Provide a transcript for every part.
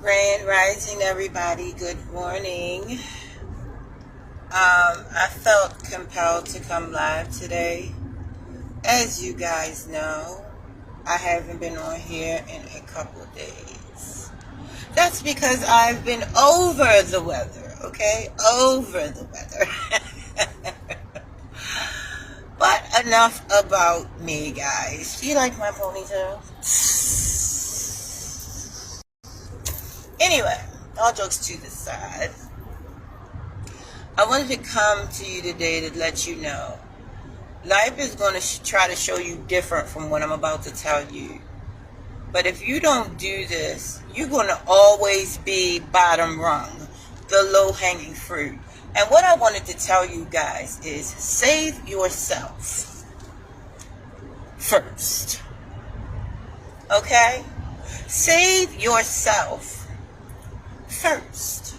Grand Rising, everybody. Good morning. I felt compelled to come live today. As you guys know, I haven't been on here in a couple of days. That's because I've been over the weather, okay? Over the weather. But enough about me, guys. Do you like my ponytail? Anyway, all jokes to the side. I wanted to come to you today to let you know life is going to try to show you different from what I'm about to tell you. But if you don't do this, you're going to always be bottom rung, the low-hanging fruit. And what I wanted to tell you guys is save yourself first. Okay? Save yourself first.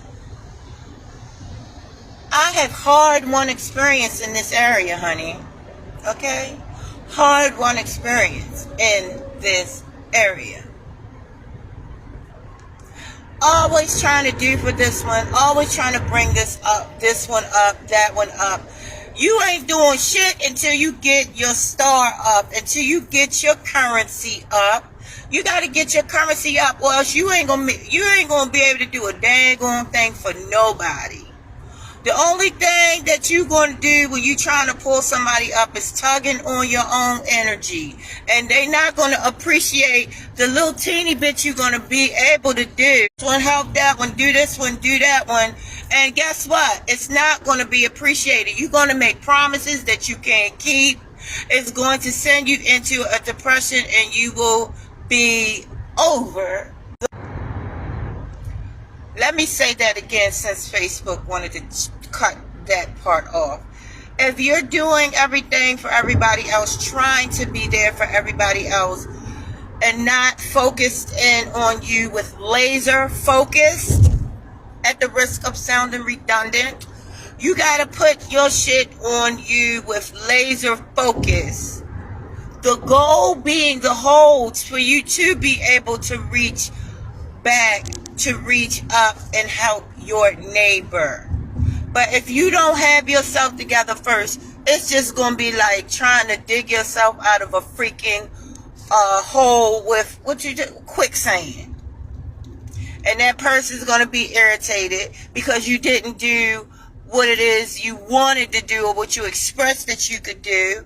I have hard-won experience in this area, honey. Okay? Hard-won experience in this area. Always trying to do for this one. Always trying to bring this up, this one up, that one up. You ain't doing shit until you get your star up, until you get your currency up. You got to get your currency up, or else you ain't gonna be able to do a daggone thing for nobody. The only thing that you're going to do when you're trying to pull somebody up is tugging on your own energy. And they're not going to appreciate the little teeny bit you're going to be able to do. This one, help that one, do this one, do that one. And guess what? It's not going to be appreciated. You're going to make promises that you can't keep. It's going to send you into a depression and you will be over. Let me say that again since Facebook wanted to cut that part off. If you're doing everything for everybody else, trying to be there for everybody else, and not focused in on you with laser focused, at the risk of sounding redundant, you got to put your shit on you with laser focus. The goal being the holds for you to be able to reach back, to reach up and help your neighbor. But if you don't have yourself together first, it's just going to be like trying to dig yourself out of a freaking hole with quicksand. And that person's going to be irritated because you didn't do what it is you wanted to do or what you expressed that you could do.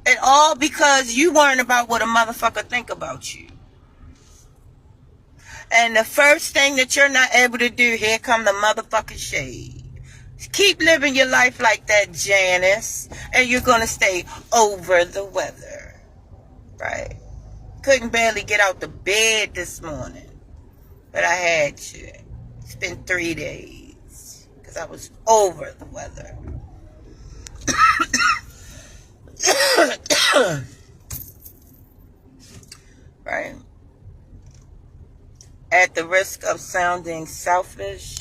And all because you weren't about what a motherfucker think about you. And the first thing that you're not able to do, here come the motherfucking shade. Keep living your life like that, Janice, and you're going to stay over the weather. Right? Couldn't barely get out the bed this morning, but I had to. It's been 3 days because I was over the weather. Right? At the risk of sounding selfish,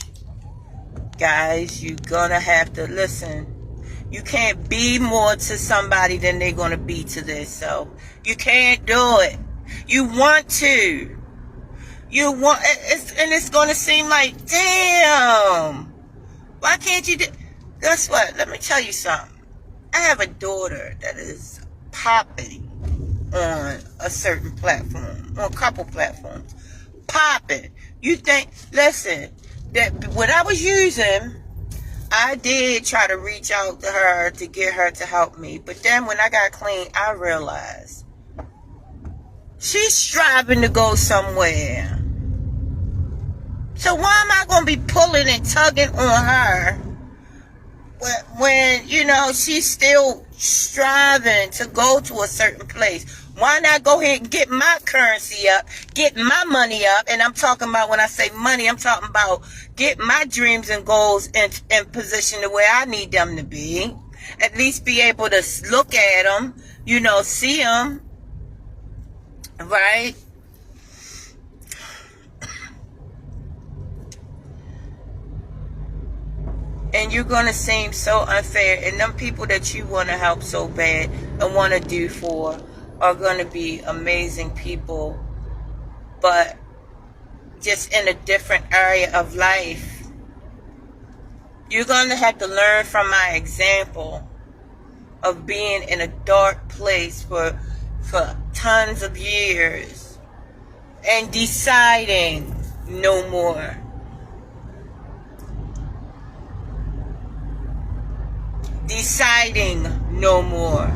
guys, you're gonna have to listen. You can't be more to somebody than they're gonna be to themselves. You can't do it. You want to. You want, and it's gonna seem like, damn, why can't you do? Guess what? Let me tell you something. I have a daughter that is popping on a certain platform, on a couple platforms. Popping. You think, listen, that when I was using, I did try to reach out to her to get her to help me. But then when I got clean, I realized she's striving to go somewhere. So why am I going to be pulling and tugging on her when, you know, she's still striving to go to a certain place? Why not go ahead and get my currency up, get my money up? And I'm talking about, when I say money, I'm talking about get my dreams and goals in position to where I need them to be. At least be able to look at them, you know, see them. Right? And you're going to seem so unfair. And them people that you want to help so bad and want to do for are going to be amazing people. But just in a different area of life. You're going to have to learn from my example of being in a dark place for tons of years and deciding no more. Deciding no more.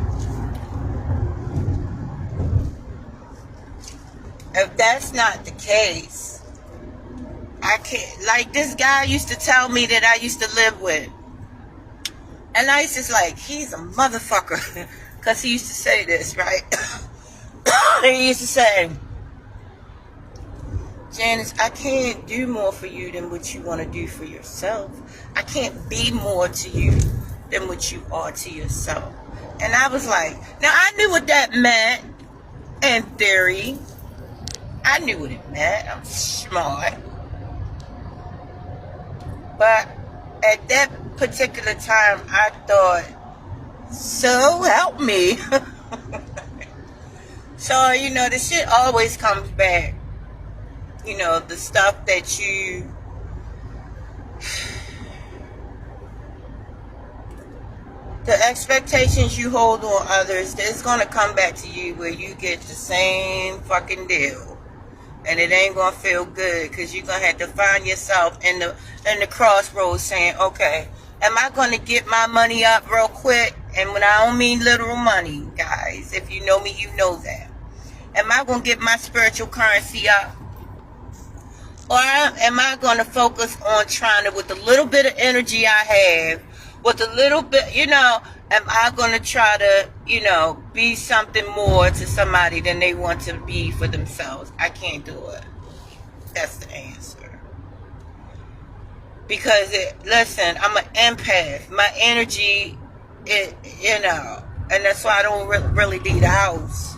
If that's not the case, I can't, like this guy used to tell me that I used to live with. And I used to like, he's a motherfucker. Because he used to say this, right? He used to say, Janice, I can't do more for you than what you want to do for yourself. I can't be more to you than what you are to yourself. And I was like, now I knew what that meant in theory. I knew what it meant. I'm smart. But at that particular time, I thought, so help me. So, you know, the shit always comes back. You know, the stuff that you... The expectations you hold on others, it's going to come back to you where you get the same fucking deal. And it ain't going to feel good because you're going to have to find yourself in the crossroads saying, okay, am I going to get my money up real quick? And when I don't mean literal money, guys, if you know me, you know that. Am I going to get my spiritual currency up? Or am I going to focus on trying to, with the little bit of energy I have, with a little bit, you know, am I going to try to, you know, be something more to somebody than they want to be for themselves? I can't do it. That's the answer. Because, listen, I'm an empath. My energy, you know, and that's why I don't really leave the house.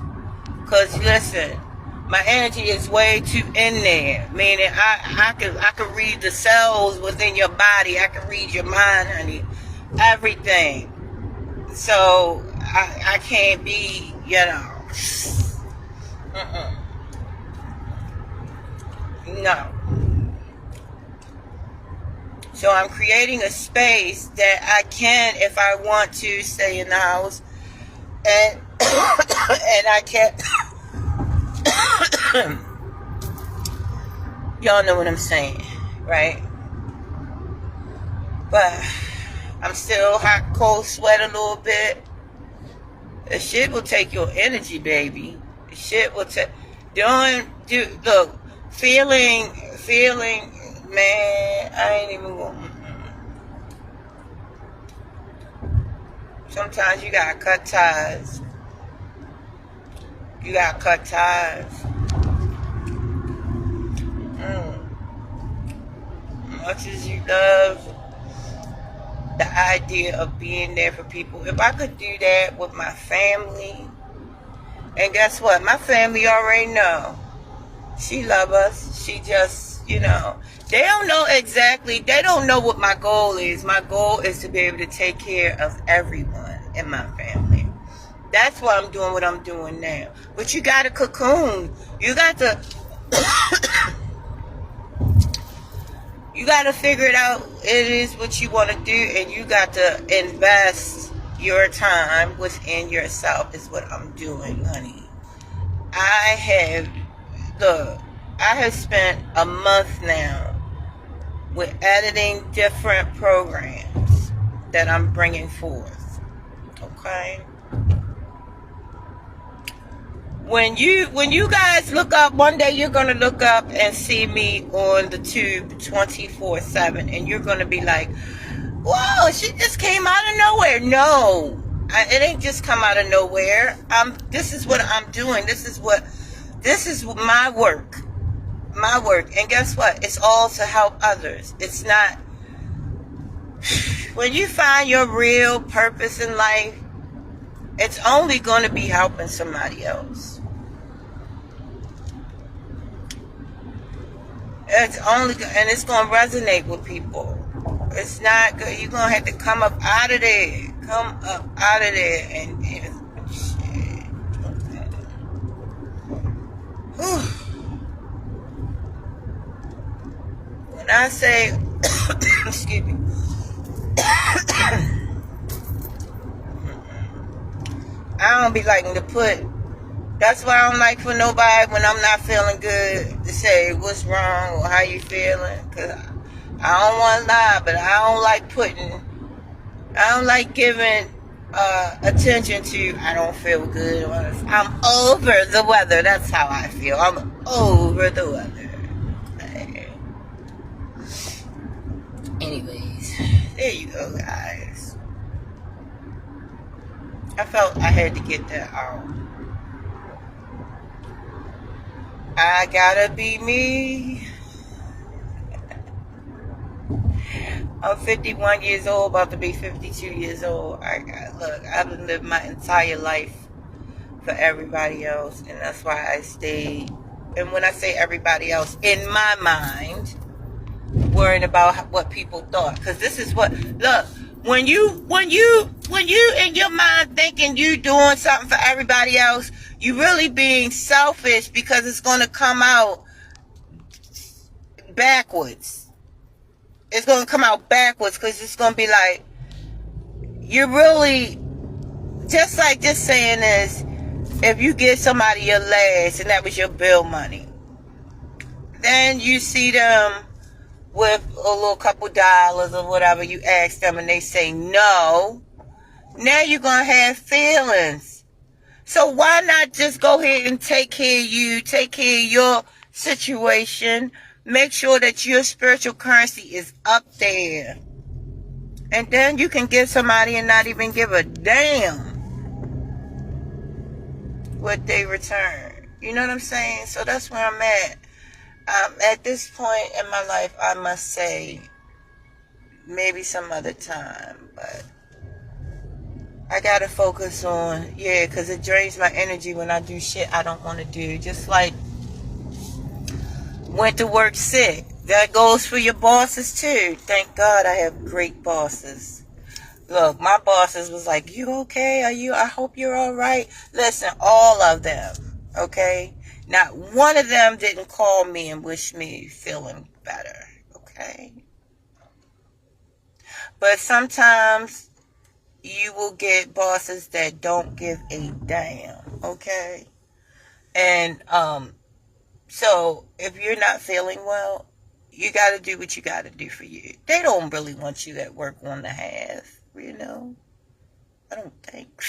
Because, listen, my energy is way too in there. Meaning, I can read the cells within your body. I can read your mind, honey. Everything. So I can't be, you know, no. So I'm creating a space that I can, if I want to, stay in the house, and and I can't. Y'all know what I'm saying, right? But I'm still hot, cold, sweat a little bit. The shit will take your energy, baby. The shit will take... Look, feeling, man, I ain't even going... Sometimes you gotta cut ties. You gotta cut ties. Much as you love the idea of being there for people. If I could do that with my family, and guess what? My family already know. She love us. She just, you know, they don't know exactly, they don't know what my goal is. My goal is to be able to take care of everyone in my family. That's why I'm doing what I'm doing now. But you got to cocoon. You got to... You got to figure it out. It is what you want to do, and you got to invest your time within yourself is what I'm doing, honey. I have spent a month now with editing different programs that I'm bringing forth, okay? When you guys look up, one day you're going to look up and see me on the tube 24/7, and you're going to be like, whoa, she just came out of nowhere. No, it ain't just come out of nowhere. This is what I'm doing. This is my work. My work. And guess what? It's all to help others. It's not... When you find your real purpose in life, it's only going to be helping somebody else. And it's going to resonate with people. It's not good. You're going to have to come up out of there. Come up out of there and shit. I say, excuse me. I don't be liking to put. That's why I don't like for nobody when I'm not feeling good to say what's wrong or how you feeling. Cause I don't want to lie, but I don't like giving attention to I don't feel good. I'm over the weather. That's how I feel. I'm over the weather. Okay. Anyways, there you go, guys. I felt I had to get that out. I gotta be me. I'm 51 years old, about to be 52 years old. Look, I've been living my entire life for everybody else, and that's why I stayed. And when I say everybody else, in my mind, worrying about what people thought, because this is what. Look, when you in your mind thinking you doing something for everybody else, you really being selfish, because it's going to come out backwards. It's going to come out backwards, because it's going to be like, you're really, just like this saying is, if you give somebody your last and that was your bill money, then you see them with a little couple dollars or whatever, you ask them and they say no, now you're going to have feelings. So why not just go ahead and take care of you, take care of your situation, make sure that your spiritual currency is up there. And then you can give somebody and not even give a damn what they return. You know what I'm saying? So that's where I'm at. At this point in my life, I must say, maybe some other time, but I gotta focus on, because it drains my energy when I do shit I don't want to do. Just like went to work sick. That goes for your bosses too. Thank God I have great bosses. Look, my bosses was like, you okay? I hope you're all right. Listen, all of them, okay? Not one of them didn't call me and wish me feeling better, okay? But sometimes you will get bosses that don't give a damn, okay? And so if you're not feeling well, you got to do what you got to do for you. They don't really want you at work on the half, you know? I don't think.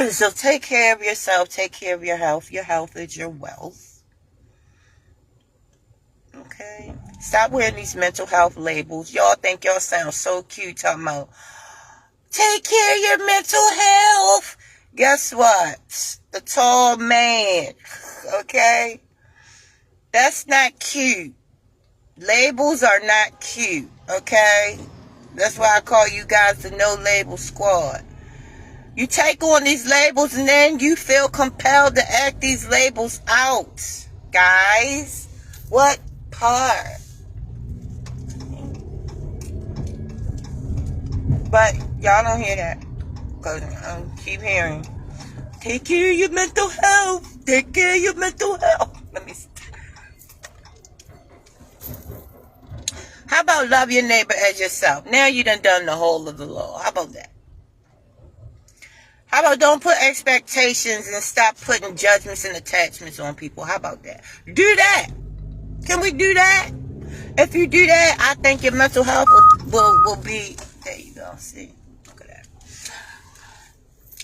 So take care of yourself. Take care of your health. Your health is your wealth. Okay? Stop wearing these mental health labels. Y'all think y'all sound so cute talking about take care of your mental health. Guess what? The tall man. Okay? That's not cute. Labels are not cute. Okay? That's why I call you guys the No Label Squad. You take on these labels and then you feel compelled to act these labels out. Guys, what part? But y'all don't hear that. Because I keep hearing, take care of your mental health. Take care of your mental health. Let me stop. How about love your neighbor as yourself? Now you done the whole of the law. How about that? How about don't put expectations and stop putting judgments and attachments on people? How about that? Do that. Can we do that? If you do that, I think your mental health will be... There you go. See? Look at that.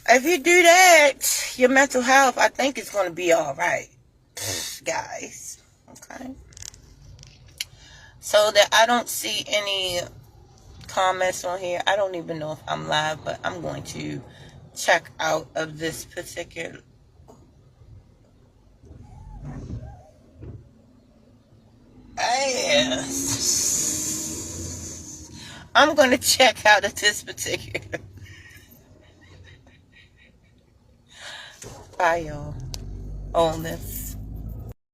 If you do that, your mental health, I think it's going to be all right. Guys. Okay? So that I don't see any comments on here. I don't even know if I'm live, but I'm going to check out of this particular. Yes. I'm going to check out of this particular. Bye, y'all. On this.